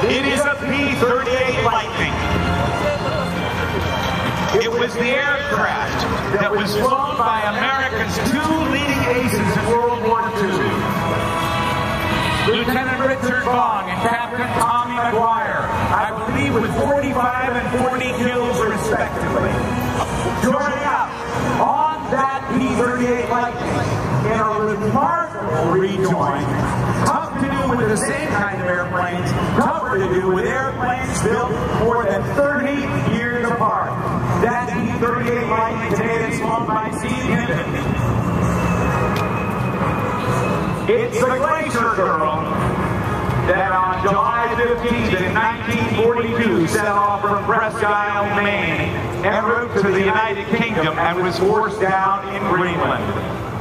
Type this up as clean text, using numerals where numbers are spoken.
It is a P-38 Lighting. It was the aircraft that was flown by America's two leading aces in World War II. Lieutenant Richard Bong and Captain Tommy McGuire, I believe with 45 and 40 kills respectively. Joining up on that P-38 Lighting in a remarkable rejoin. Tough to do with the same kind of airplanes, tougher to do with airplanes built more than 30 years apart. That P-38 Lighting today is flown by Steve Hinton. It's the Glacier Girl that on July 15th in 1942 set off from Presque Isle, Maine, en route to the United Kingdom and was forced down in Greenland.